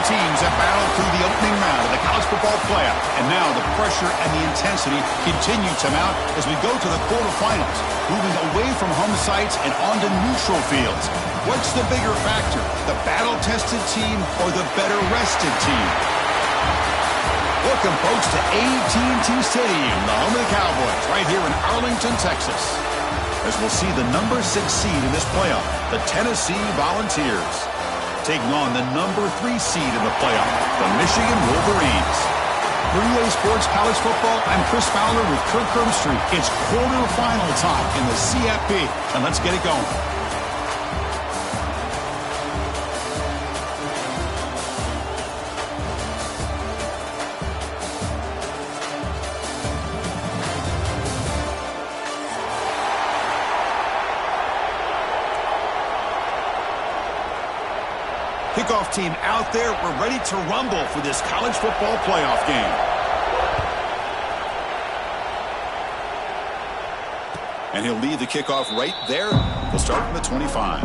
teams that battled through the opening round of the college football playoff. And now the pressure and the intensity continue to mount as we go to the quarterfinals, moving away from home sites and onto neutral fields. What's the bigger factor, the battle-tested team or the better-rested team? Welcome, folks, to AT&T Stadium, the home of the Cowboys, right here in Arlington, Texas, as we'll see the number 6 seed in this playoff, the Tennessee Volunteers, taking on the number 3 seed in the playoff, the Michigan Wolverines. For EA Sports College Football, I'm Chris Fowler with Kirk Herbstreit. It's quarterfinal time in the CFP, and let's get it going. Kickoff team out there. We're ready to rumble for this college football playoff game. And he'll lead the kickoff right there. We'll start from the 25.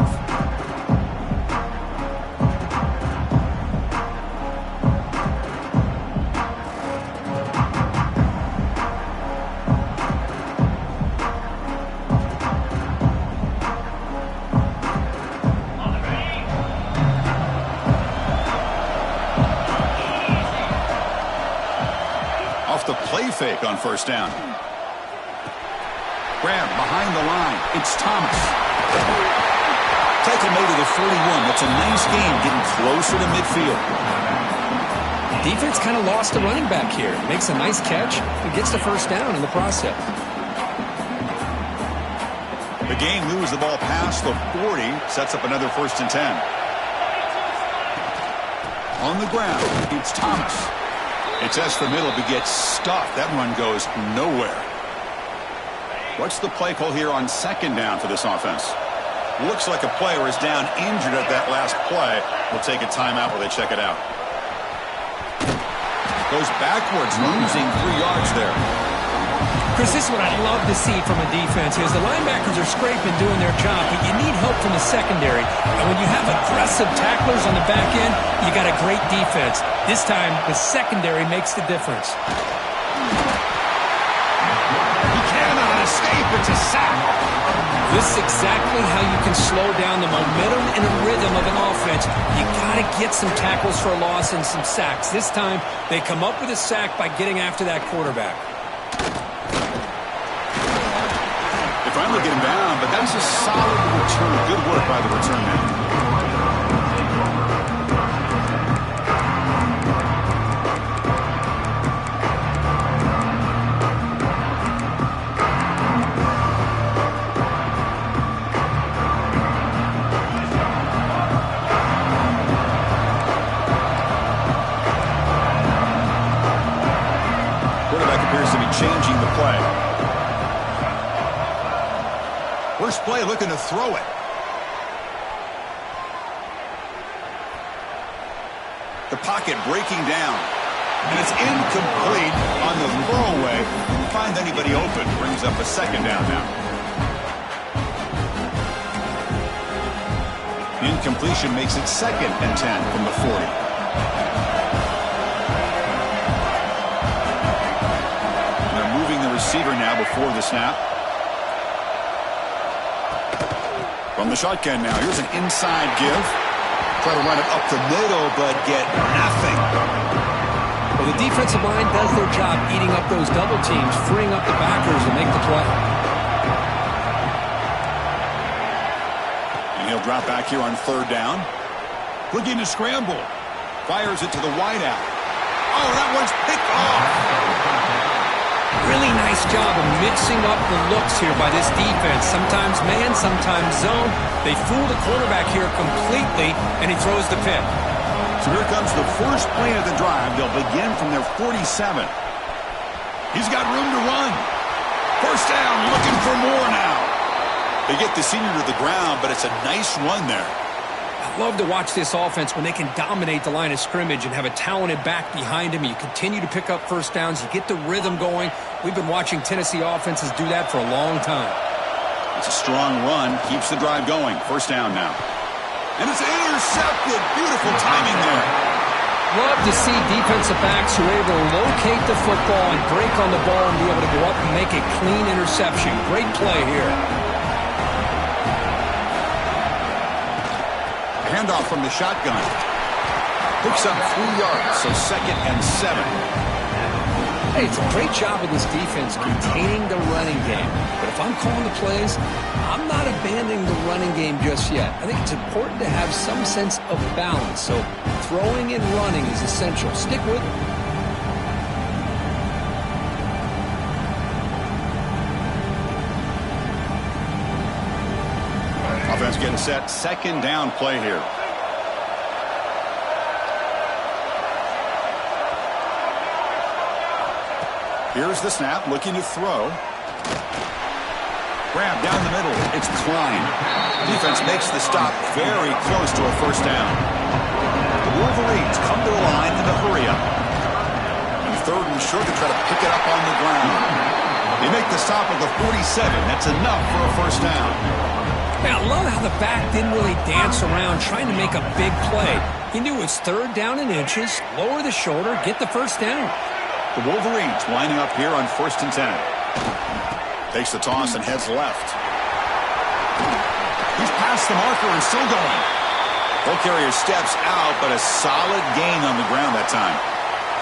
The play fake on first down. Grab behind the line. It's Thomas. Tackle made to the 41. That's a nice game getting closer to midfield. Defense kind of lost the running back here. Makes a nice catch and gets the first down in the process. The game moves the ball past the 40. Sets up another 1st and 10. On the ground, it's Thomas. It tests the middle but gets stuffed. That one goes nowhere. What's the play call here on 2nd down for this offense? Looks like a player is down injured at that last play. We'll take a timeout while they check it out. Goes backwards, losing 3 yards there. Chris, this is what I love to see from a defense is the linebackers are scraping, doing their job, but you need help from the secondary. And when you have aggressive tacklers on the back end, you got a great defense. This time, the secondary makes the difference. He cannot escape. It's a sack. This is exactly how you can slow down the momentum and the rhythm of an offense. You got to get some tackles for a loss and some sacks. This time, they come up with a sack by getting after that quarterback. They finally get him down, but that's a solid return. Good work by the return man. Changing the play. First play looking to throw it. The pocket breaking down. And it's incomplete on the throwaway. Didn't find anybody open. Brings up a 2nd down now. Incompletion makes it 2nd and 10 from the 40. Receiver now before the snap. From the shotgun now. Here's an inside give. Try to run it up the middle, but get nothing. Well, the defensive line does their job eating up those double teams, freeing up the backers to make the play. And he'll drop back here on 3rd down. Looking to scramble. Fires it to the wideout. Oh, that one's picked off. Really nice job of mixing up the looks here by this defense. Sometimes man, sometimes zone. They fool the quarterback here completely, and he throws the pick. So here comes the first play of the drive. They'll begin from their 47. He's got room to run. First down, looking for more now. They get the senior to the ground, but it's a nice run there. I love to watch this offense when they can dominate the line of scrimmage and have a talented back behind him. You continue to pick up first downs. You get the rhythm going. We've been watching Tennessee offenses do that for a long time. It's a strong run. Keeps the drive going. First down now. And it's intercepted. Beautiful timing there. Love to see defensive backs who are able to locate the football and break on the ball and be able to go up and make a clean interception. Great play here. Handoff from the shotgun. Picks up 3 yards, so 2nd and 7. Hey, it's a great job of this defense containing the running game. But if I'm calling the plays, I'm not abandoning the running game just yet. I think it's important to have some sense of balance. So throwing and running is essential. Stick with it. Offense getting set. 2nd down play here. Here's the snap, looking to throw. Grab down the middle. It's Klein. Defense makes the stop very close to a 1st down. The Wolverines come to the line in a hurry up. And 3rd and short to try to pick it up on the ground. They make the stop at the 47. That's enough for a 1st down. Man, I love how the back didn't really dance around trying to make a big play. He knew it was 3rd down in inches, lower the shoulder, get the 1st down. The Wolverines lining up here on 1st and 10. Takes the toss and heads left. He's past the marker and still going. Ball carrier steps out, but a solid gain on the ground that time.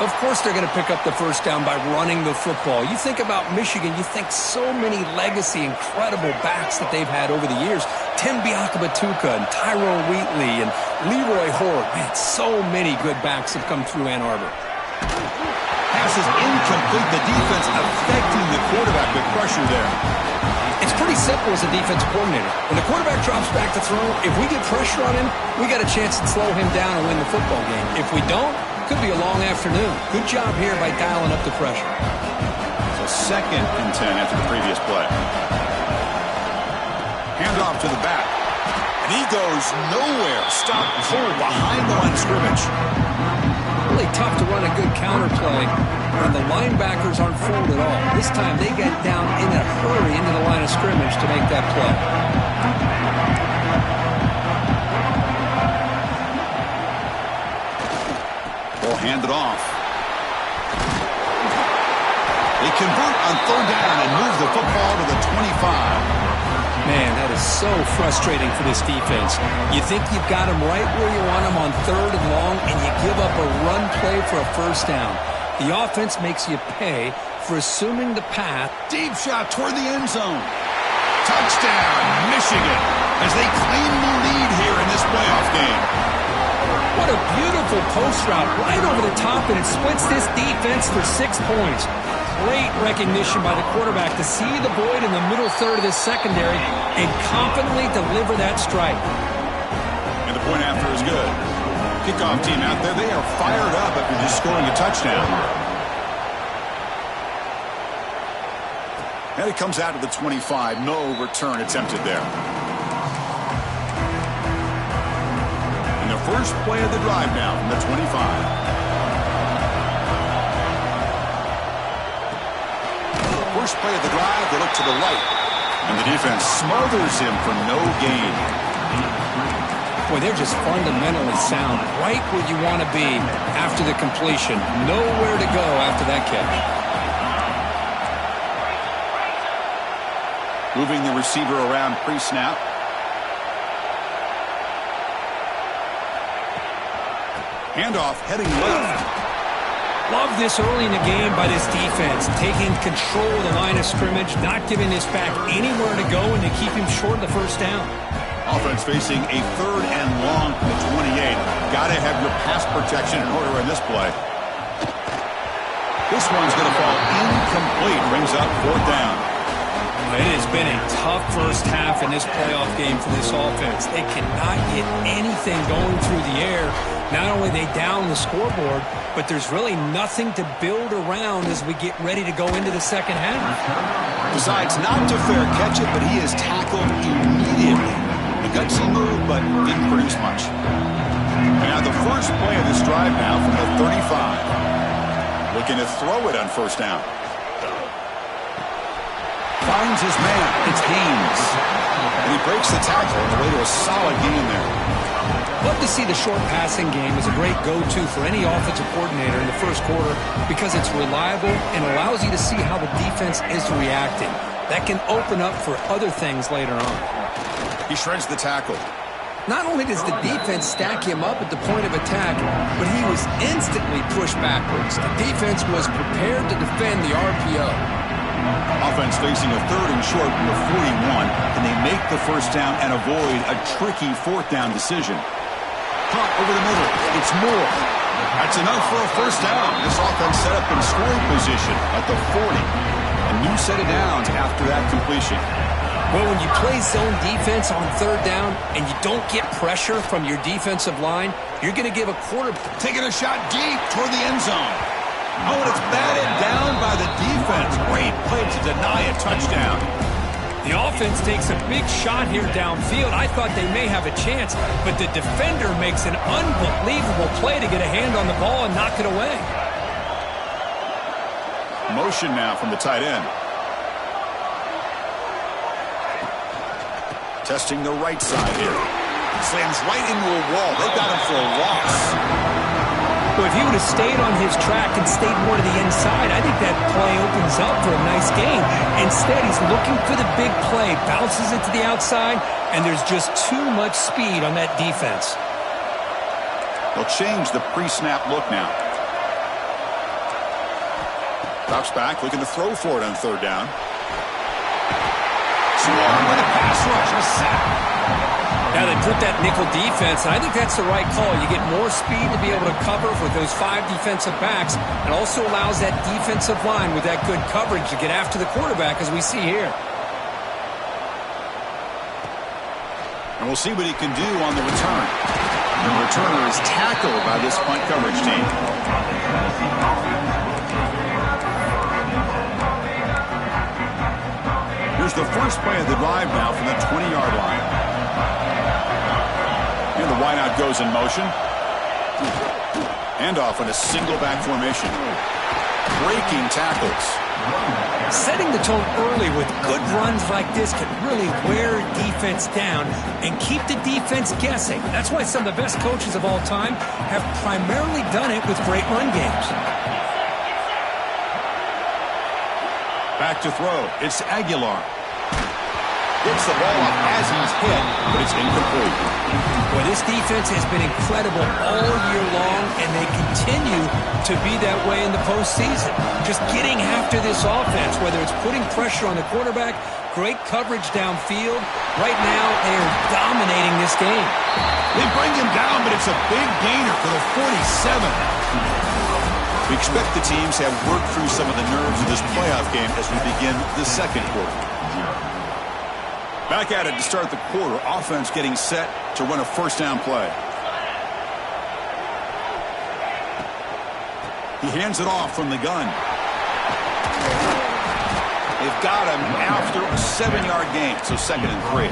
Of course they're going to pick up the 1st down by running the football. You think about Michigan, you think so many legacy, incredible backs that they've had over the years. Tim Biakabatuka and Tyrone Wheatley and Leroy Horde. Man, so many good backs have come through Ann Arbor. Pass is incomplete. The defense affecting the quarterback with pressure there. It's pretty simple as a defensive coordinator. When the quarterback drops back to throw, if we get pressure on him, we got a chance to slow him down and win the football game. If we don't, could be a long afternoon. Good job here by dialing up the pressure. So 2nd and 10 after the previous play. Handoff to the back. And he goes nowhere. Stop cold behind the line of scrimmage. Really tough to run a good counter play when the linebackers aren't fooled at all. This time they get down in a hurry into the line of scrimmage to make that play. Ball handed off. They convert on 3rd down and move the football to the 25. Man, that is so frustrating for this defense. You think you've got them right where you want them on 3rd and long, and you give up a run play for a 1st down. The offense makes you pay for assuming the path. Deep shot toward the end zone. Touchdown, Michigan, as they claim the lead here in this playoff game. What a beautiful post route right over the top, and it splits this defense for 6 points. Great recognition by the quarterback to see the void in the middle 3rd of this secondary and confidently deliver that strike. And the point after is good. Kickoff team out there, they are fired up after just scoring a touchdown. And it comes out to the 25. No return attempted there. And the first play of the drive now from the 25. First play of the drive, they look to the right. And the defense smothers him for no gain. Boy, they're just fundamentally sound. Right where you want to be after the completion. Nowhere to go after that catch. Moving the receiver around pre-snap. Handoff heading left. Love this early in the game by this defense, taking control of the line of scrimmage, not giving this back anywhere to go, and to keep him short of the 1st down. Offense facing a 3rd and long from the 28. Got to have your pass protection in order in this play. This one's going to fall incomplete. Brings up 4th down. It has been a tough 1st half in this playoff game for this offense. They cannot get anything going through the air. Not only they down the scoreboard, but there's really nothing to build around as we get ready to go into the 2nd half. Decides not to fair catch it, but he is tackled immediately. A gutsy move, but didn't produce much. And now the first play of this drive now from the 35. Looking to throw it on 1st down. Finds his man. It's Haynes. And he breaks the tackle on the way to a solid gain there. Love to see the short passing game as a great go-to for any offensive coordinator in the first quarter because it's reliable and allows you to see how the defense is reacting. That can open up for other things later on. He shreds the tackle. Not only does the defense stack him up at the point of attack, but he was instantly pushed backwards. The defense was prepared to defend the RPO. Offense facing a third and short from the 41. Can they make the first down and avoid a tricky fourth down decision? Caught over the middle. It's Moore. That's enough for a first down. This offense set up in scoring position at the 40. A new set of downs after that completion. Well, when you play zone defense on third down and you don't get pressure from your defensive line, you're going to give a quarterback. Taking a shot deep toward the end zone. Oh, and it's batted down by the defense. Great play to deny a touchdown. The offense takes a big shot here downfield. I thought they may have a chance, but the defender makes an unbelievable play to get a hand on the ball and knock it away. Motion now from the tight end. Testing the right side here. Slams right into a wall. They got him for a loss. Well, if he would have stayed on his track and stayed more to the inside, I think that play opens up for a nice game. Instead, he's looking for the big play, bounces it to the outside, and there's just too much speed on that defense. They'll change the pre-snap look now. Drops back, looking to throw for it on third down. Swarm with a pass rush, a sack. Now they put that nickel defense, and I think that's the right call. You get more speed to be able to cover with those 5 defensive backs. It also allows that defensive line with that good coverage to get after the quarterback, as we see here. And we'll see what he can do on the return. The returner is tackled by this punt coverage team. Here's the first play of the drive now from the 20-yard line. And the wideout goes in motion. And off in a single back formation. Breaking tackles. Setting the tone early with good runs like this can really wear defense down and keep the defense guessing. That's why some of the best coaches of all time have primarily done it with great run games. Back to throw. It's Aguilar. Gets the ball up as he's hit, but it's incomplete. Boy, this defense has been incredible all year long, and they continue to be that way in the postseason. Just getting after this offense, whether it's putting pressure on the quarterback, great coverage downfield. Right now, they are dominating this game. They bring him down, but it's a big gainer for the 47. We expect the teams to have worked through some of the nerves of this playoff game as we begin the second quarter. Back at it to start the quarter. Offense getting set to run a first down play. He hands it off from the gun. They've got him after a 7-yard gain, so 2nd and 3.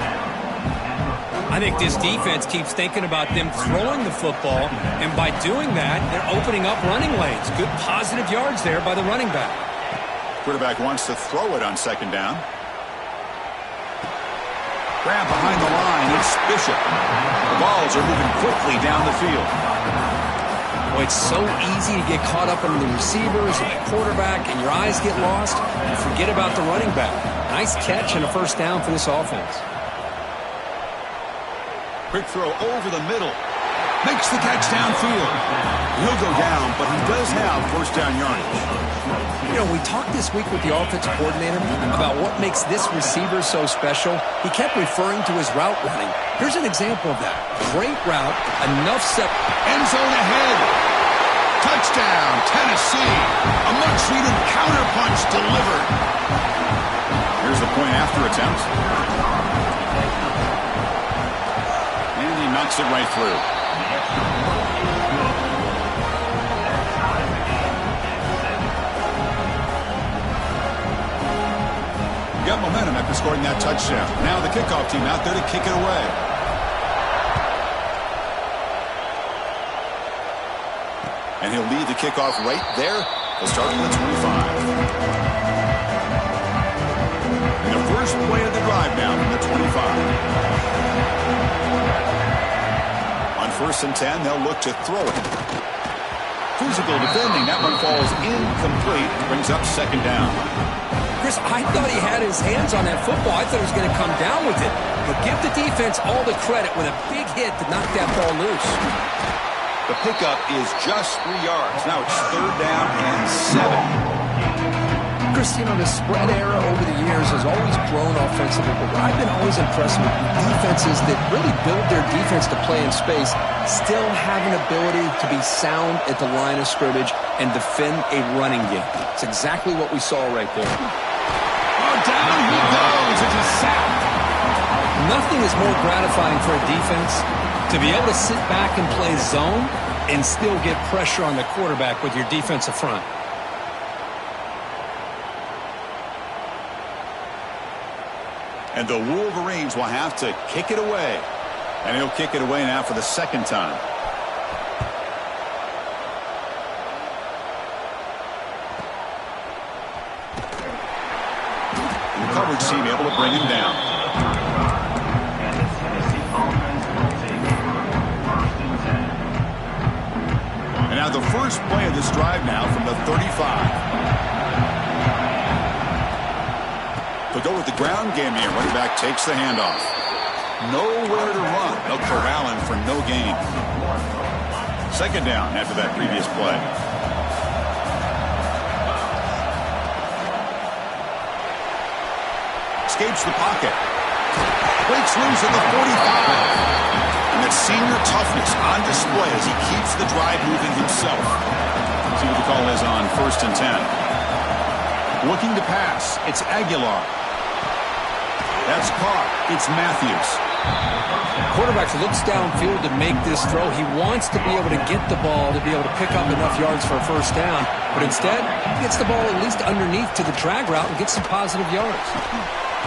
I think this defense keeps thinking about them throwing the football, and by doing that, they're opening up running lanes. Good positive yards there by the running back. Quarterback wants to throw it on 2nd down. Grab behind the line, it's Bishop. The balls are moving quickly down the field. Boy, it's so easy to get caught up in the receivers and the quarterback, and your eyes get lost. You forget about the running back. Nice catch and a first down for this offense. Quick throw over the middle. Makes the catch downfield. He'll go down, but he does have first down yardage. You know, we talked this week with the offensive coordinator about what makes this receiver so special. He kept referring to his route running. Here's an example of that. Great route, enough set. End zone ahead. Touchdown, Tennessee. A much-needed counterpunch delivered. Here's the point after attempt. And he knocks it right through. Got momentum after scoring that touchdown. Now the kickoff team out there to kick it away. And he'll lead the kickoff right there. He'll start from the 25. And the first play of the drive now from the 25. On first and 10, they'll look to throw it. Physical defending. That one falls incomplete. Brings up second down. Chris, I thought he had his hands on that football. I thought he was going to come down with it. But give the defense all the credit with a big hit to knock that ball loose. The pickup is just 3 yards. Now it's third down and 7. Chris, the spread era over the years has always grown offensively, but what I've been always impressed with defenses that really build their defense to play in space still have an ability to be sound at the line of scrimmage and defend a running game. It's exactly what we saw right there. Oh, down he goes. It's a sack. Nothing is more gratifying for a defense to be able to sit back and play zone and still get pressure on the quarterback with your defensive front. And the Wolverines will have to kick it away. And he'll kick it away now for the second time. The coverage team able to bring him down. And now the first play of this drive now from the 35. To go with the ground game here. Running back takes the handoff. Nowhere to run. They'll corral him for no gain. Second down after that previous play. Escapes the pocket. Breaks loose at the 45. And that senior toughness on display as he keeps the drive moving himself. See what the call is on first and 10. Looking to pass. It's Aguilar. That's caught. It's Matthews. Quarterback looks downfield to make this throw. He wants to be able to get the ball to be able to pick up enough yards for a first down. But instead, he gets the ball at least underneath to the drag route and gets some positive yards.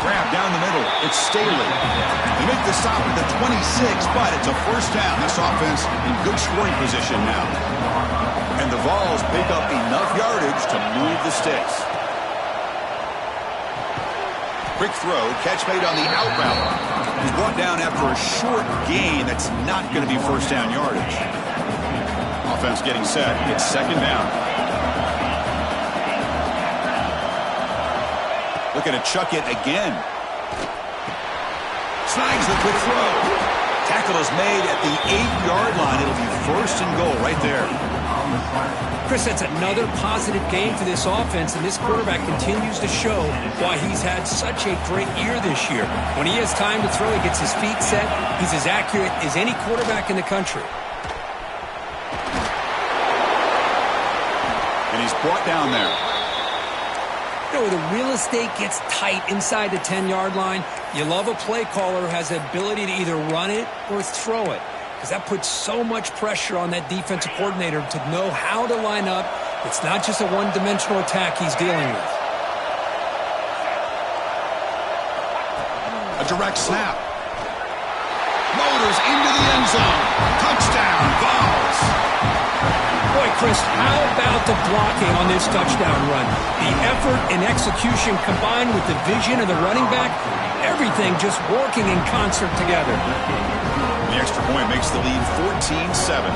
Grab down the middle. It's Staley. They make the stop at the 26, but it's a first down. This offense in good scoring position now. And the Vols pick up enough yardage to move the sticks. Quick throw, catch made on the out route. He's brought down after a short gain. That's not going to be first down yardage. Offense getting set. It's second down. Looking to chuck it again. Snags the quick throw. Tackle is made at the 8-yard line. It'll be first and goal right there. Chris, that's another positive game for this offense, and this quarterback continues to show why he's had such a great year this year. When he has time to throw, he gets his feet set. He's as accurate as any quarterback in the country. And he's brought down there. You know, the real estate gets tight inside the 10-yard line. You love a play caller who has the ability to either run it or throw it, because that puts so much pressure on that defensive coordinator to know how to line up. It's not just a one-dimensional attack he's dealing with. A direct snap. Motors into the end zone. Touchdown, Vols. Boy, Chris, how about the blocking on this touchdown run? The effort and execution combined with the vision of the running back, everything just working in concert together. The extra point makes the lead 14-7.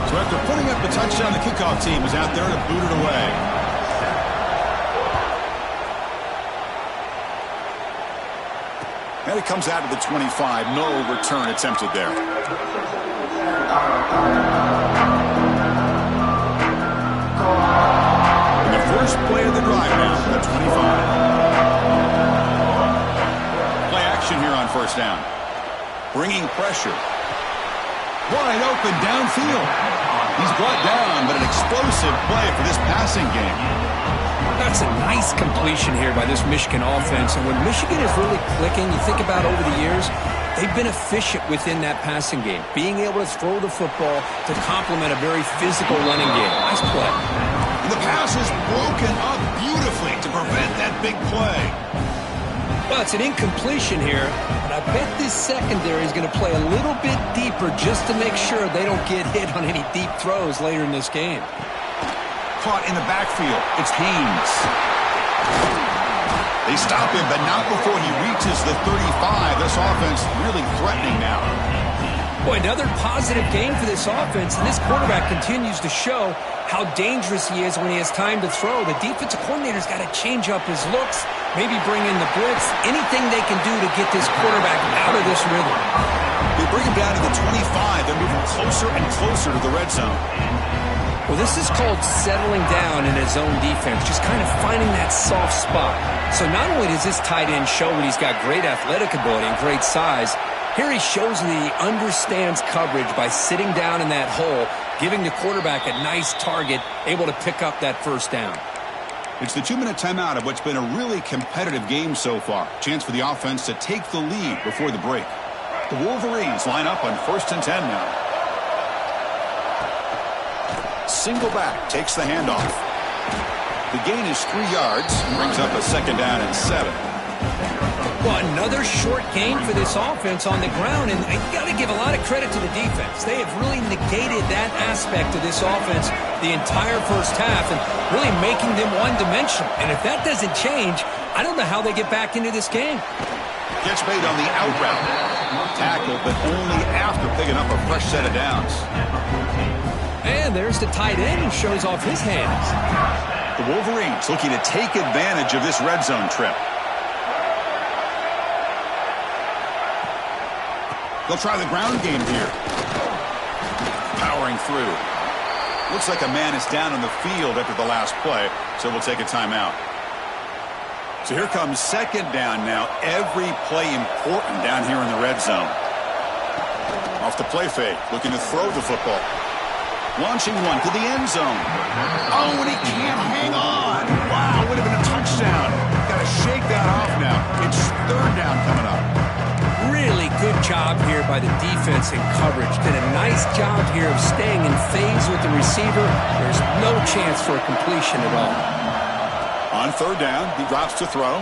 So after putting up the touchdown, the kickoff team is out there to boot it away. And it comes out of the 25. No return attempted there. And the first play of the drive now from the 25. Play action here on first down. Bringing pressure. Wide open downfield. He's brought down, but an explosive play for this passing game. That's a nice completion here by this Michigan offense. And when Michigan is really clicking, you think about over the years, they've been efficient within that passing game, being able to throw the football to complement a very physical running game. Nice play. And the pass is broken up beautifully to prevent that big play. Well, it's an incompletion here, but I bet this secondary is going to play a little bit deeper just to make sure they don't get hit on any deep throws later in this game. Caught in the backfield. It's Haynes. They stop him, but not before he reaches the 35. This offense really threatening now. Boy, another positive game for this offense, and this quarterback continues to show how dangerous he is when he has time to throw. The defensive coordinator's got to change up his looks, maybe bring in the blitz, anything they can do to get this quarterback out of this rhythm. They bring him down to the 25. They're moving closer and closer to the red zone. Well, this is called settling down in his own defense, just kind of finding that soft spot. So not only does this tight end show that he's got great athletic ability and great size, here he shows that he understands coverage by sitting down in that hole, giving the quarterback a nice target, able to pick up that first down. It's the 2-minute timeout of what's been a really competitive game so far. Chance for the offense to take the lead before the break. The Wolverines line up on 1st and 10 now. Single back takes the handoff. The gain is 3 yards, brings up a 2nd down and 7. Well, another short game for this offense on the ground, and you got to give a lot of credit to the defense. They have really negated that aspect of this offense the entire first half and really making them one-dimensional. And if that doesn't change, I don't know how they get back into this game. Gets made on the out route. Tackle, but only after picking up a fresh set of downs. And there's the tight end who shows off his hands. The Wolverines looking to take advantage of this red zone trip. They'll try the ground game here. Powering through. Looks like a man is down on the field after the last play, so we'll take a timeout. So here comes 2nd down now. Every play important down here in the red zone. Off the play fake, looking to throw the football. Launching one to the end zone. Oh, and he can't hang on. Wow, would have been a touchdown. Got to shake that off now. It's 3rd down coming up. Really good job here by the defense in coverage. Did a nice job here of staying in phase with the receiver. There's no chance for a completion at all. On 3rd down, he drops to throw.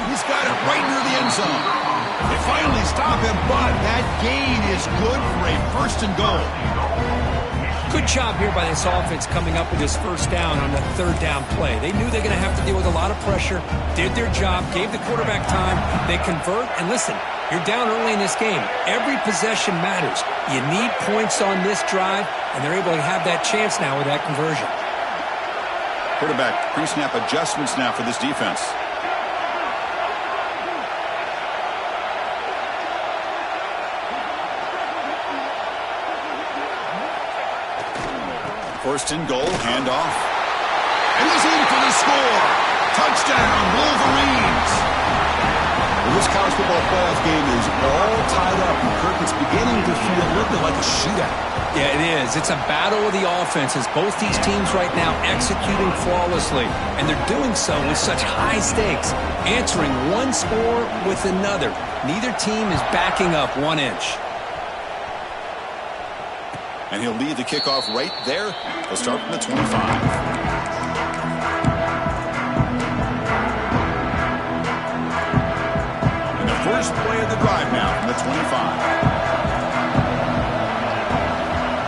He's got it right near the end zone. They finally stop him, but that gain is good for a 1st and goal. Good job here by this offense coming up with this 1st down on the 3rd down play. They knew they were going to have to deal with a lot of pressure, did their job, gave the quarterback time, they convert, and listen, you're down early in this game. Every possession matters. You need points on this drive, and they're able to have that chance now with that conversion. Quarterback pre-snap adjustments now for this defense. First and goal, handoff. And he's in for the score. Touchdown, Wolverines. Well, this college football playoff game is all tied up, and Kirk, it's beginning to feel a little bit like a shootout. Yeah, it is. It's a battle of the offenses. Both these teams right now executing flawlessly, and they're doing so with such high stakes, answering one score with another. Neither team is backing up 1 inch. And he'll lead the kickoff right there. He'll start from the 25. And the first play of the drive now from the 25.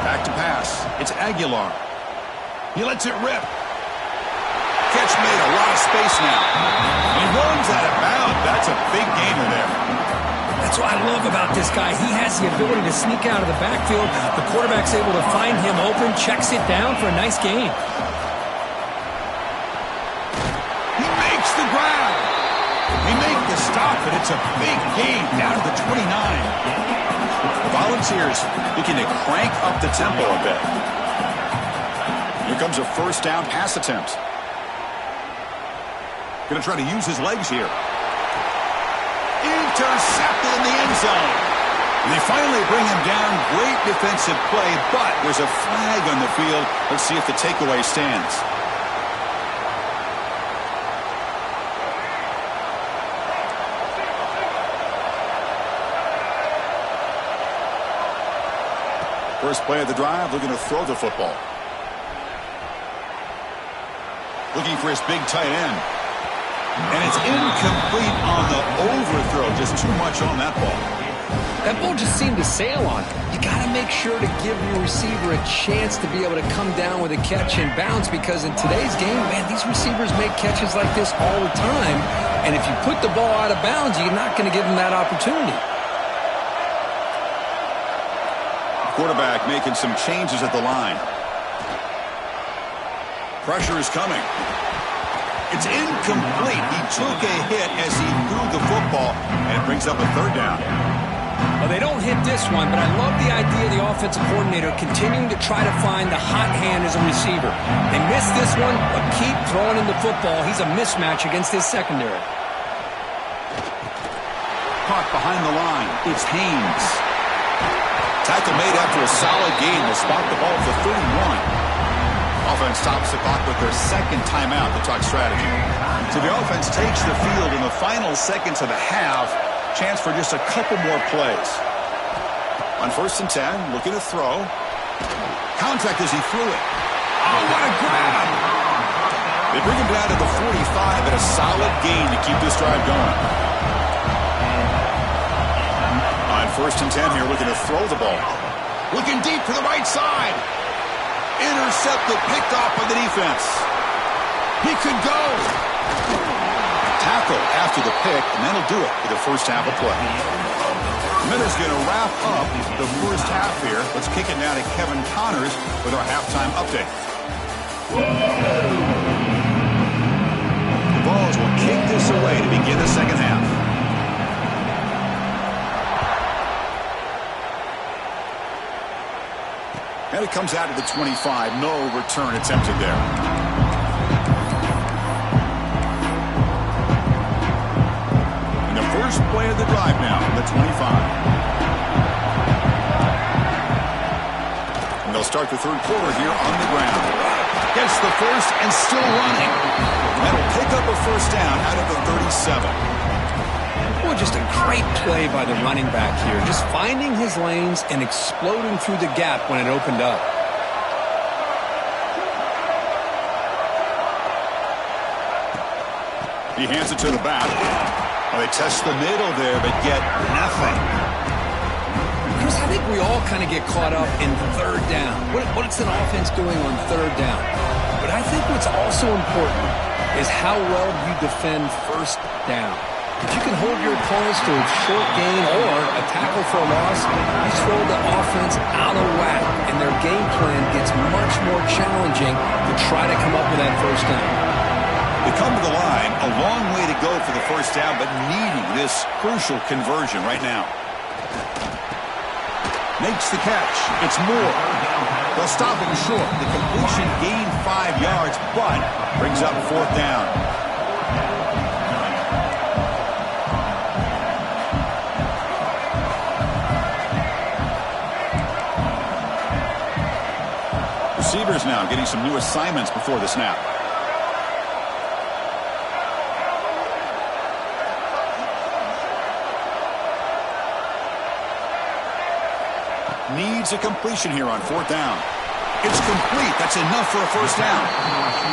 Back to pass. It's Aguilar. He lets it rip. Catch made, a lot of space now. He runs out of bounds. That's a big gainer there. That's what I love about this guy. He has the ability to sneak out of the backfield. The quarterback's able to find him open, checks it down for a nice gain. He makes the grab. He makes the stop, and it's a big gain down to the 29. The Volunteers looking to crank up the tempo a bit. Here comes a 1st down pass attempt. Going to try to use his legs here. Intercepted in the end zone. And they finally bring him down. Great defensive play, but there's a flag on the field. Let's see if the takeaway stands. First play of the drive, looking to throw the football. Looking for his big tight end. And it's incomplete on the overthrow. Just too much on that ball. That ball just seemed to sail on it. You got to make sure to give your receiver a chance to be able to come down with a catch and bounce, because in today's game, man, these receivers make catches like this all the time. And if you put the ball out of bounds, you're not going to give them that opportunity. Quarterback making some changes at the line. Pressure is coming. It's incomplete. He took a hit as he threw the football, and it brings up a third down. Well, they don't hit this one, but I love the idea of the offensive coordinator continuing to try to find the hot hand as a receiver. They missed this one, but keep throwing him the football. He's a mismatch against his secondary. Caught behind the line. It's Haynes. Tackle made after a solid gain. Will spot the ball for 31. Offense stops the clock with their second timeout to talk strategy. So the offense takes the field in the final seconds of the half. Chance for just a couple more plays. On 1st and 10, looking to throw. Contact as he threw it. Oh, what a grab! They bring him down to the 45 at a solid gain to keep this drive going. On 1st and 10 here, looking to throw the ball. Looking deep to the right side. Intercepted, picked off by the defense. He could go. Tackle after the pick, and that'll do it for the first half of play. Miller's going to wrap up the first half here. Let's kick it now to Kevin Connors with our halftime update. The Vols will kick this away to begin the second half. And it comes out to the 25. No return attempted there. And the first play of the drive now from the 25. And they'll start the third quarter here on the ground. Gets the first and still running. That'll pick up a first down out of the 37. Boy, just a great play by the running back here. Just finding his lanes and exploding through the gap when it opened up. He hands it to the back. Well, they test the middle there, but get nothing. Chris, I think we all kind of get caught up in third down. What's an offense doing on third down? But I think what's also important is how well you defend first down. If you can hold your opponents to a short gain or a tackle for a loss, you throw the offense out of whack, and their game plan gets much more challenging to try to come up with that first down. They come to the line, a long way to go for the first down, but needing this crucial conversion right now. Makes the catch. It's Moore. They'll stop him short. The completion gained 5 yards, but brings up fourth down. Receivers now getting some new assignments before the snap. Needs a completion here on fourth down. It's complete. That's enough for a first down.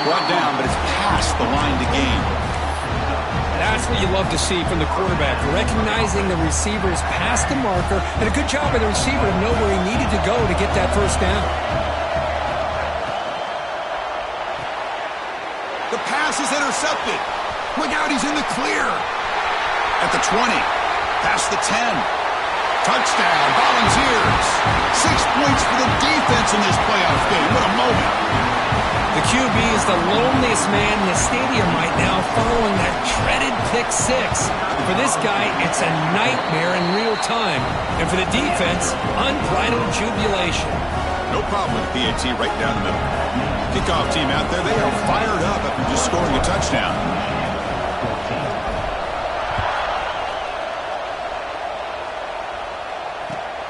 Brought down, but it's past the line to gain. That's what you love to see from the quarterback, recognizing the receiver's past the marker, and a good job by the receiver to know where he needed to go to get that first down. The pass is intercepted. Look out, he's in the clear. At the 20, past the 10. Touchdown, Volunteers. 6 points for the defense in this playoff game. What a moment. The QB is the loneliest man in the stadium right now following that dreaded pick six. For this guy, it's a nightmare in real time. And for the defense, unbridled jubilation. No problem with the PAT right down the middle. Kickoff team out there, they are fired up after just scoring a touchdown.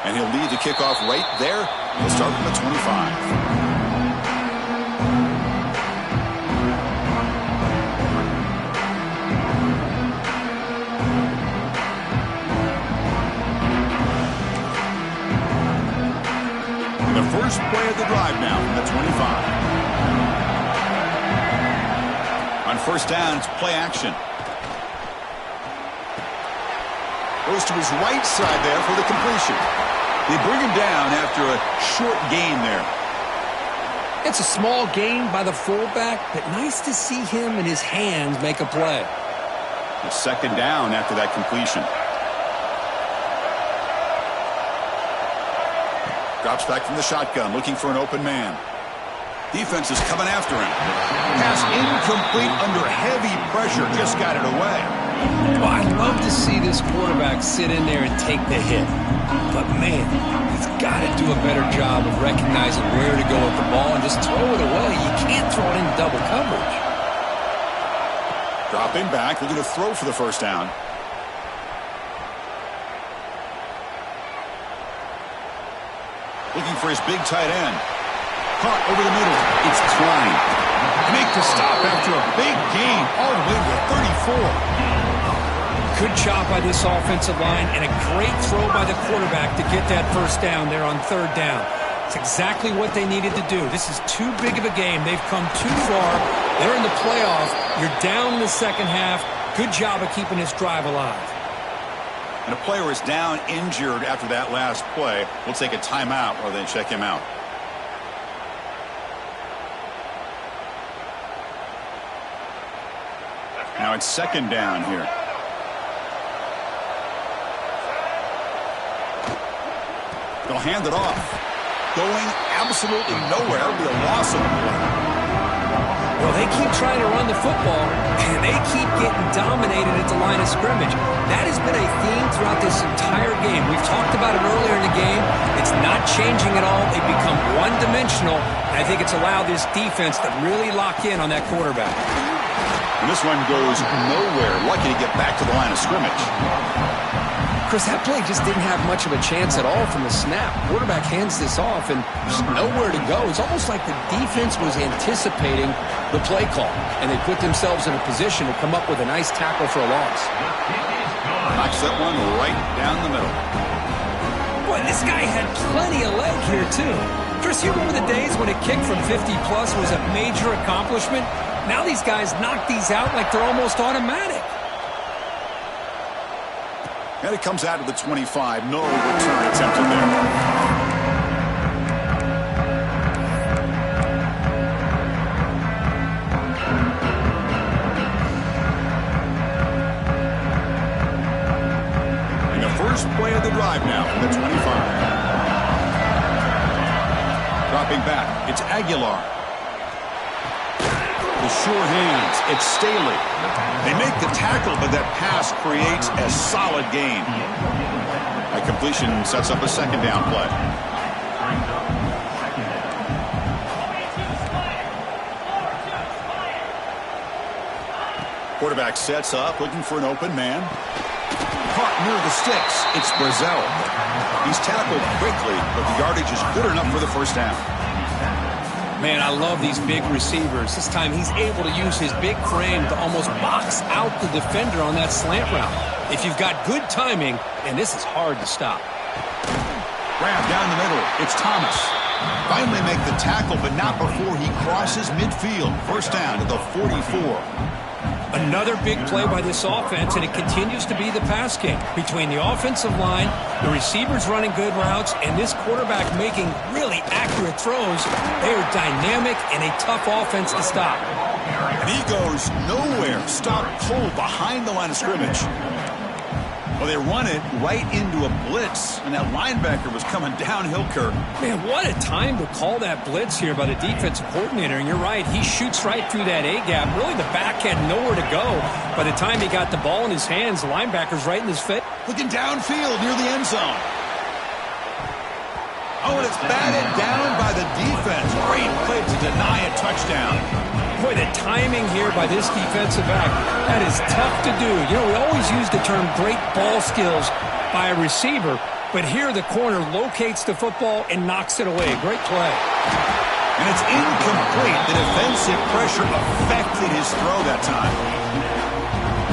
And he'll lead the kickoff right there. He'll start from the 25. The first play of the drive now from the 25. On first down, it's play action. Goes to his right side there for the completion. They bring him down after a short gain there. It's a small gain by the fullback, but nice to see him and his hands make a play. A second down after that completion. Drops back from the shotgun, looking for an open man. Defense is coming after him. Pass incomplete under heavy pressure. Just got it away. Well, I'd love to see this quarterback sit in there and take the hit. But, man, he's got to do a better job of recognizing where to go with the ball and just throw it away. You can't throw it in double coverage. Dropping back, looking to throw for the first down. Looking for his big tight end. Caught over the middle. It's Klein. Make the stop after a big gain all the way to 34. Good job by this offensive line and a great throw by the quarterback to get that first down there on third down. It's exactly what they needed to do. This is too big of a game. They've come too far. They're in the playoffs. You're down in the second half. Good job of keeping this drive alive. And a player is down injured after that last play. We'll take a timeout rather than check him out. Now it's second down here. They'll hand it off. Going absolutely nowhere. It'll be a loss of the play. Well, they keep trying to run the football, and they keep getting dominated at the line of scrimmage. That has been a theme throughout this entire game. We've talked about it earlier in the game. It's not changing at all. They've become one-dimensional, and I think it's allowed this defense to really lock in on that quarterback. And this one goes nowhere. Lucky to get back to the line of scrimmage. Chris, that play just didn't have much of a chance at all from the snap. Quarterback hands this off, and there's nowhere to go. It's almost like the defense was anticipating the play call, and they put themselves in a position to come up with a nice tackle for a loss. Knocks that one right down the middle. Boy, this guy had plenty of leg here, too. Chris, you remember the days when a kick from 50-plus was a major accomplishment? Now these guys knock these out like they're almost automatic. And it comes out of the 25. No return attempted there. And the first play of the drive now from the 25. Dropping back, it's Aguilar. The sure hands, it's Staley. They make the tackle, but that pass creates a solid gain. That completion sets up a second down play. Quarterback sets up, looking for an open man. Caught near the sticks. It's Brazzell. He's tackled quickly, but the yardage is good enough for the first down. Man, I love these big receivers. This time he's able to use his big frame to almost box out the defender on that slant route. If you've got good timing, and this is hard to stop. Grab down the middle. It's Thomas. Finally make the tackle, but not before he crosses midfield. First down to the 44. Another big play by this offense, and it continues to be the pass game. Between the offensive line, the receivers running good routes, and this quarterback making really accurate throws, they are dynamic and a tough offense to stop. And he goes nowhere. Stop cold behind the line of scrimmage. Well, they run it right into a blitz, and that linebacker was coming downhill, Kirk. Man, what a time to call that blitz here by the defensive coordinator. And you're right, he shoots right through that A-gap. Really, the back had nowhere to go. By the time he got the ball in his hands, the linebacker's right in his face. Looking downfield near the end zone. Oh, and it's batted down by the defense. Great play to deny a touchdown. Boy, the timing here by this defensive back, that is tough to do. You know, we always use the term great ball skills by a receiver, but here the corner locates the football and knocks it away. Great play. And it's incomplete. The defensive pressure affected his throw that time.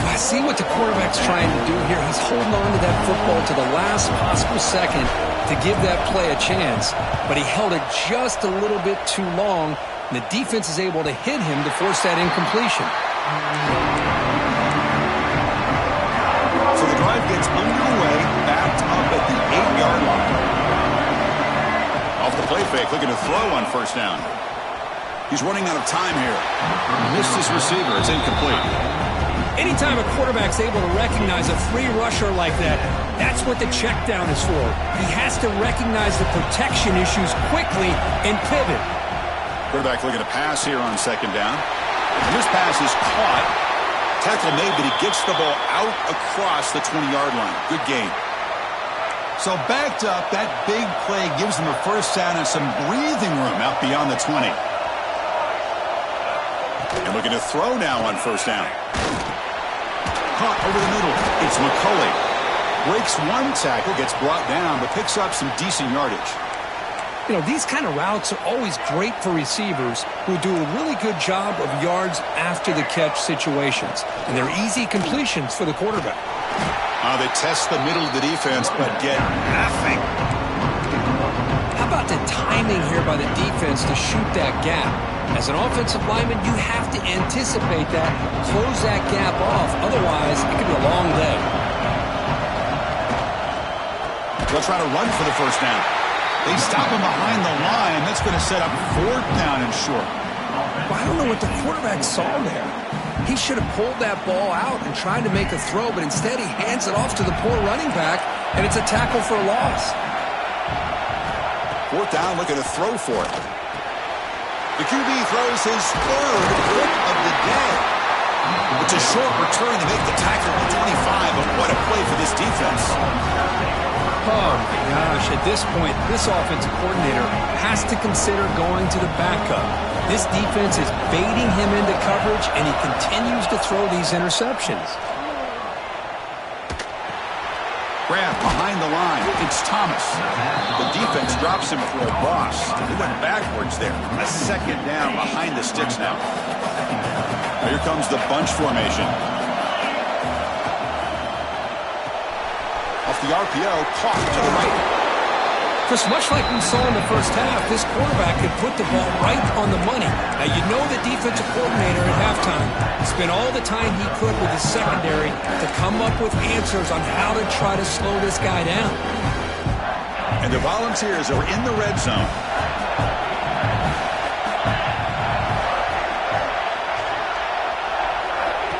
I see what the quarterback's trying to do here. He's holding on to that football to the last possible second to give that play a chance, but he held it just a little bit too long. And the defense is able to hit him to force that incompletion. So the drive gets underway, backed up at the 8-yard line. Off the play fake, looking to throw on first down. He's running out of time here. Missed his receiver. It's incomplete. Anytime a quarterback's able to recognize a free rusher like that, that's what the check down is for. He has to recognize the protection issues quickly and pivot. Quarterback looking to pass here on second down. And this pass is caught. Tackle made, but he gets the ball out across the 20-yard line. Good game. So backed up, that big play gives them a first down and some breathing room out beyond the 20. And looking to throw now on first down. Caught over the middle. It's McCulley. Breaks one tackle, gets brought down, but picks up some decent yardage. You know, these kind of routes are always great for receivers who do a really good job of yards after the catch situations. And they're easy completions for the quarterback. They test the middle of the defense, but get nothing. How about the timing here by the defense to shoot that gap? As an offensive lineman, you have to anticipate that, close that gap off. Otherwise, it could be a long day. They'll try to run for the first down. They stop him behind the line. That's going to set up fourth down and short. Well, I don't know what the quarterback saw there. He should have pulled that ball out and tried to make a throw, but instead he hands it off to the poor running back, and it's a tackle for a loss. Fourth down, looking to throw for it. The QB throws his third hit of the day. It's a short return to make the tackle at the 25, but what a play for this defense. Oh, my gosh. At this point, this offensive coordinator has to consider going to the backup. This defense is baiting him into coverage, and he continues to throw these interceptions. Grab behind the line. It's Thomas. The defense drops him for a loss. He went backwards there. A second down behind the sticks now. Here comes the bunch formation. Off the RPO, caught to the right. Just much like we saw in the first half, this quarterback could put the ball right on the money. Now, you know the defensive coordinator at halftime spent all the time he could with his secondary to come up with answers on how to try to slow this guy down. And the Volunteers are in the red zone.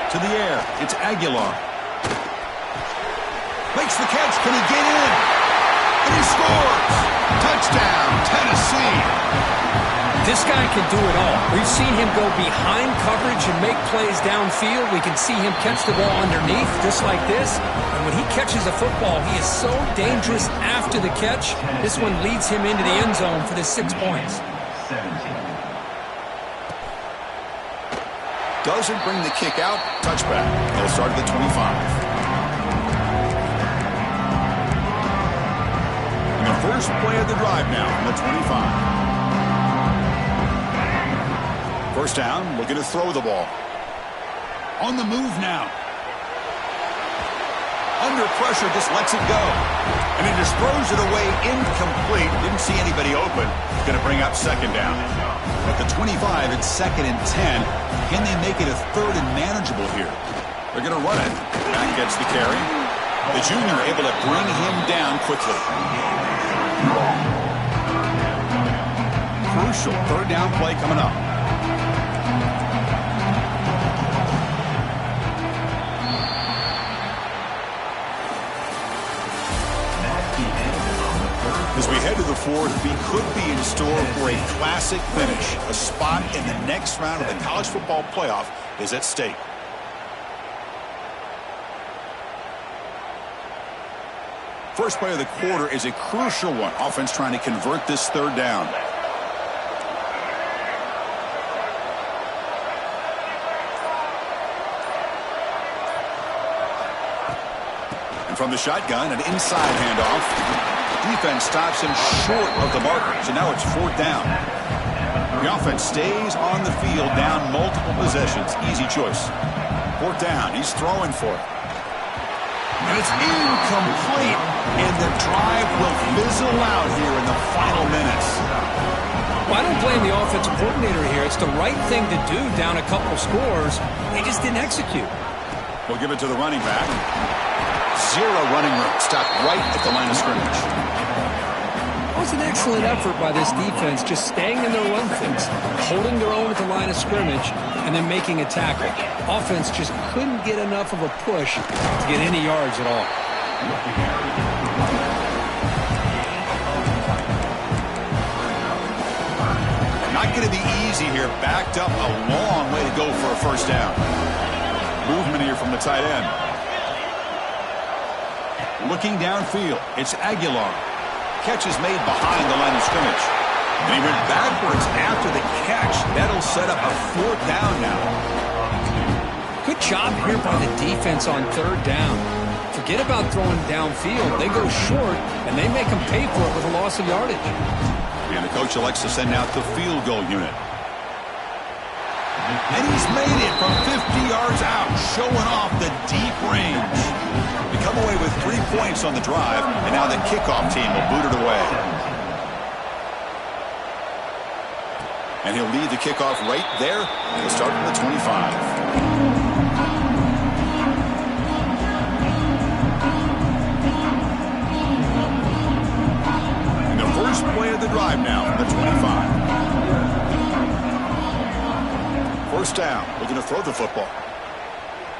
To the air, it's Aguilar. Makes the catch, can he get in? And he scores! Touchdown, Tennessee! This guy can do it all. We've seen him go behind coverage and make plays downfield. We can see him catch the ball underneath, just like this. And when he catches a football, he is so dangerous after the catch. This one leads him into the end zone for the 6 points. Doesn't bring the kick out. Touchback. They'll start at the 25. And the first play of the drive now from the 25. First down, looking to throw the ball. On the move now. Under pressure, just lets it go. And he just throws it away incomplete. Didn't see anybody open. Going to bring up second down. At the 25, it's 2nd and 10. Can they make it a 3rd and manageable here? They're going to run it. Back gets the carry. The junior able to bring him down quickly. Crucial 3rd down play coming up. As we head to the 4th, we could be in store for a classic finish. A spot in the next round of the college football playoff is at stake. First play of the quarter is a crucial one. Offense trying to convert this 3rd down. And from the shotgun, an inside handoff. Defense stops him short of the marker, so now it's 4th down. The offense stays on the field, down multiple possessions. Easy choice. 4th down, he's throwing for it. And it's incomplete, and the drive will fizzle out here in the final minutes. Well, I don't blame the offensive coordinator here. It's the right thing to do down a couple scores. They just didn't execute. We'll give it to the running back. 0 running room. Stopped right at the line of scrimmage. was an excellent effort by this defense, just staying in their run fix, holding their own at the line of scrimmage, and then making a tackle. Offense just couldn't get enough of a push to get any yards at all. Not going to be easy here. Backed up a long way to go for a first down. Movement here from the tight end. Looking downfield, it's Aguilar. Catch is made behind the line of scrimmage. And he went backwards after the catch. That'll set up a fourth down now. Good job here by the defense on third down. Forget about throwing downfield. They go short, and they make them pay for it with a loss of yardage. And the coach elects to send out the field goal unit. And he's made it from 50 yards out, showing off the deep range. They come away with 3 points on the drive, and now the kickoff team will boot it away. And he'll lead the kickoff right there. He'll start from the 25. First play of the drive now from the 25. First down, looking to throw the football.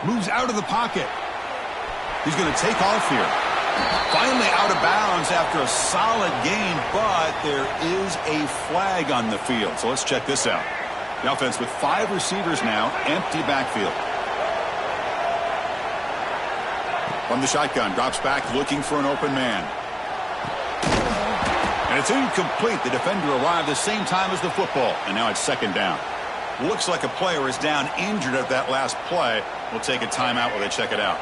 Moves out of the pocket. He's going to take off here. Finally out of bounds after a solid gain, but there is a flag on the field. So let's check this out. The offense with 5 receivers now, empty backfield. From the shotgun, drops back looking for an open man. And it's incomplete. The defender arrived the same time as the football, and now it's second down. Looks like a player is down injured at that last play. We'll take a timeout while they check it out.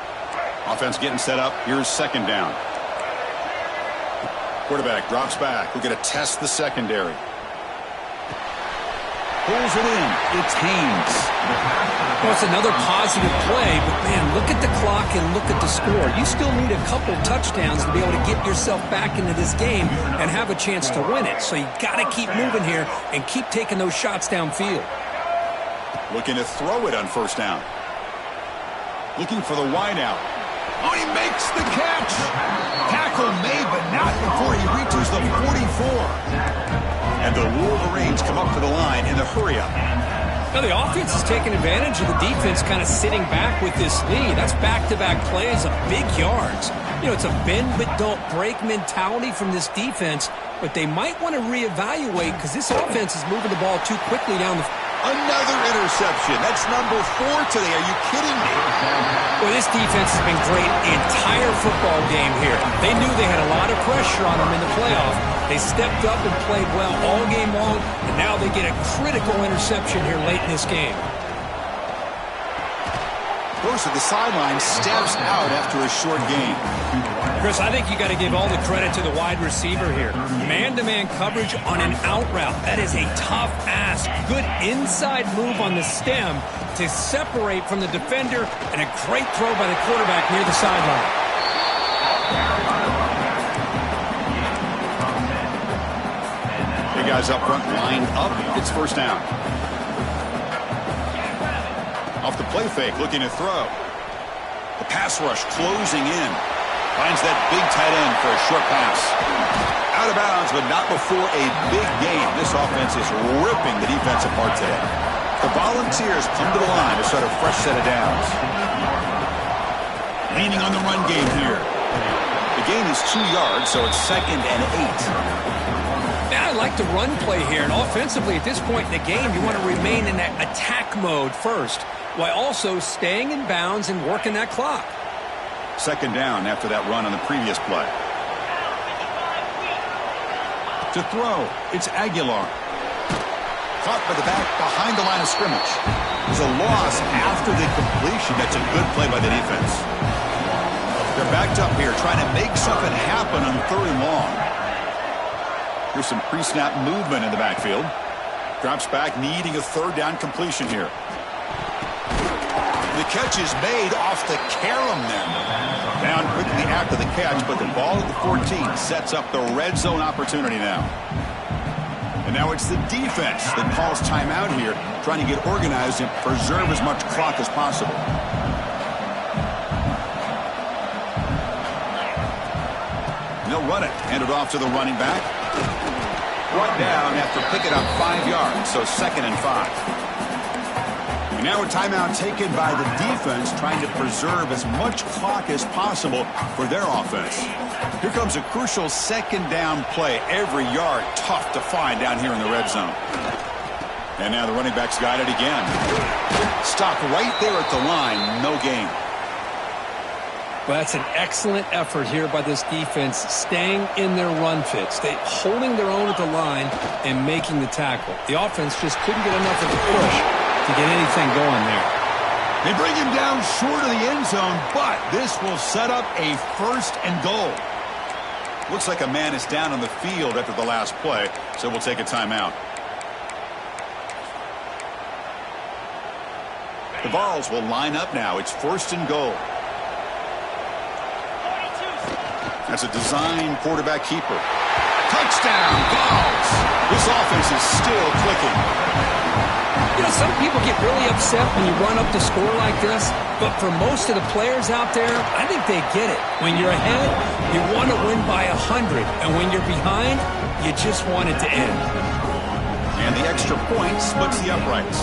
Offense getting set up. Here's second down. Quarterback drops back. We're going to test the secondary. Pulls it in. It's Haynes. Well, it's another positive play, but, man, look at the clock and look at the score. You still need a couple touchdowns to be able to get yourself back into this game and have a chance to win it. So you got to keep moving here and keep taking those shots downfield. Looking to throw it on first down. Looking for the wideout. Oh, he makes the catch. Tackle made, but not before he reaches the 44. And the Wolverines come up to the line in the hurry-up. Now the offense is taking advantage of the defense kind of sitting back with this lead. That's back-to-back plays of big yards. You know, it's a bend-but-don't-break mentality from this defense, but they might want to reevaluate because this offense is moving the ball too quickly down the field. Another interception. That's number 4 today. Are you kidding me? Well, this defense has been great the entire football game here. They knew they had a lot of pressure on them in the playoff. They stepped up and played well all game long, and now they get a critical interception here late in this game. Goes to the sideline, steps out after a short gain. Chris, I think you got to give all the credit to the wide receiver here. Man-to-man coverage on an out route. That is a tough ask. Good inside move on the stem to separate from the defender, and a great throw by the quarterback near the sideline. The guys up front lined up. It's first down. Off the play fake, looking to throw. The pass rush closing in. Finds that big tight end for a short pass. Out of bounds, but not before a big gain. This offense is ripping the defense apart today. The Volunteers come to the line to start a fresh set of downs. Leaning on the run game here. The gain is 2 yards, so it's 2nd and 8. I like the run play here, and offensively at this point in the game, you want to remain in that attack mode first, while also staying in bounds and working that clock. Second down after that run on the previous play. To throw, it's Aguilar. Caught by the back behind the line of scrimmage. There's a loss after the completion. That's a good play by the defense. They're backed up here trying to make something happen on 3rd and long. Here's some pre-snap movement in the backfield. Drops back, needing a 3rd down completion here. The catch is made off the carom then. Down quickly after the catch, but the ball at the 14 sets up the red zone opportunity now. And now it's the defense that calls timeout here, trying to get organized and preserve as much clock as possible. They'll run it. Hand it off to the running back. Brought down after picking up 5 yards, so 2nd and 5. And now a timeout taken by the defense, trying to preserve as much clock as possible for their offense. Here comes a crucial 2nd down play. Every yard tough to find down here in the red zone. And now the running back's got it again. Stop right there at the line. No gain. Well, that's an excellent effort here by this defense, staying in their run fit, holding their own at the line and making the tackle. The offense just couldn't get enough of a push to get anything going there. They bring him down short of the end zone, but this will set up a 1st and goal. Looks like a man is down on the field after the last play, so we'll take a timeout. The Vols will line up now. It's 1st and goal. That's a design quarterback keeper. Touchdown, Vols! This offense is still clicking. You know, some people get really upset when you run up the score like this, but for most of the players out there, I think they get it. When you're ahead, you want to win by 100, and when you're behind, you just want it to end. And the extra point splits the uprights.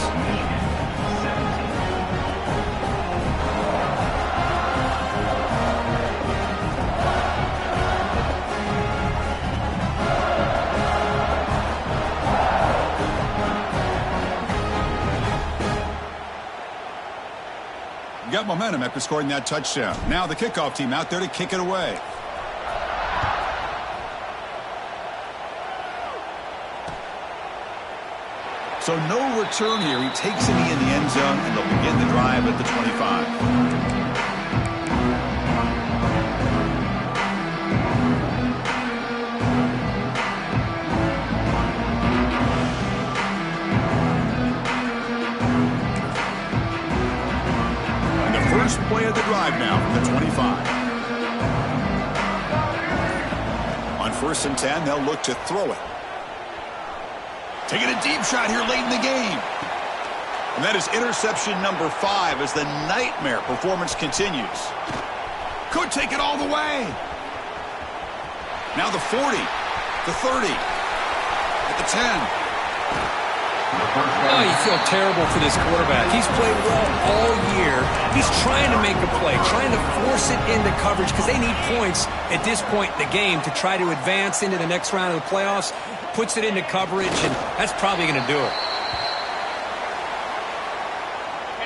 Got momentum after scoring that touchdown. Now the kickoff team out there to kick it away. So no return here. He takes a knee in the end zone, and they'll begin the drive at the 25. First play of the drive now from the 25. On 1st and 10, they'll look to throw it. Taking a deep shot here late in the game. And that is interception number 5 as the nightmare performance continues. Could take it all the way. Now the 40, the 30, at the 10. Oh, you feel terrible for this quarterback. He's played well all year. He's trying to make a play, trying to force it into coverage because they need points at this point in the game to try to advance into the next round of the playoffs. Puts it into coverage, and that's probably going to do it.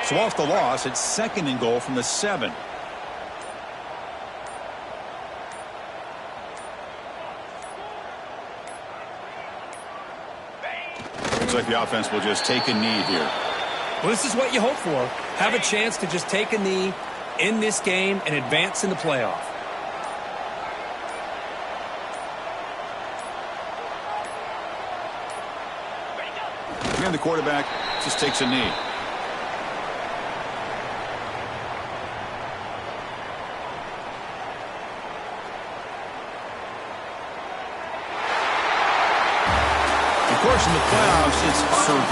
So off the loss, it's 2nd and goal from the 7. Looks like the offense will just take a knee here. Well, this is what you hope for. Have a chance to just take a knee in this game and advance in the playoff. And the quarterback just takes a knee. Of course, in the playoffs, it's survival.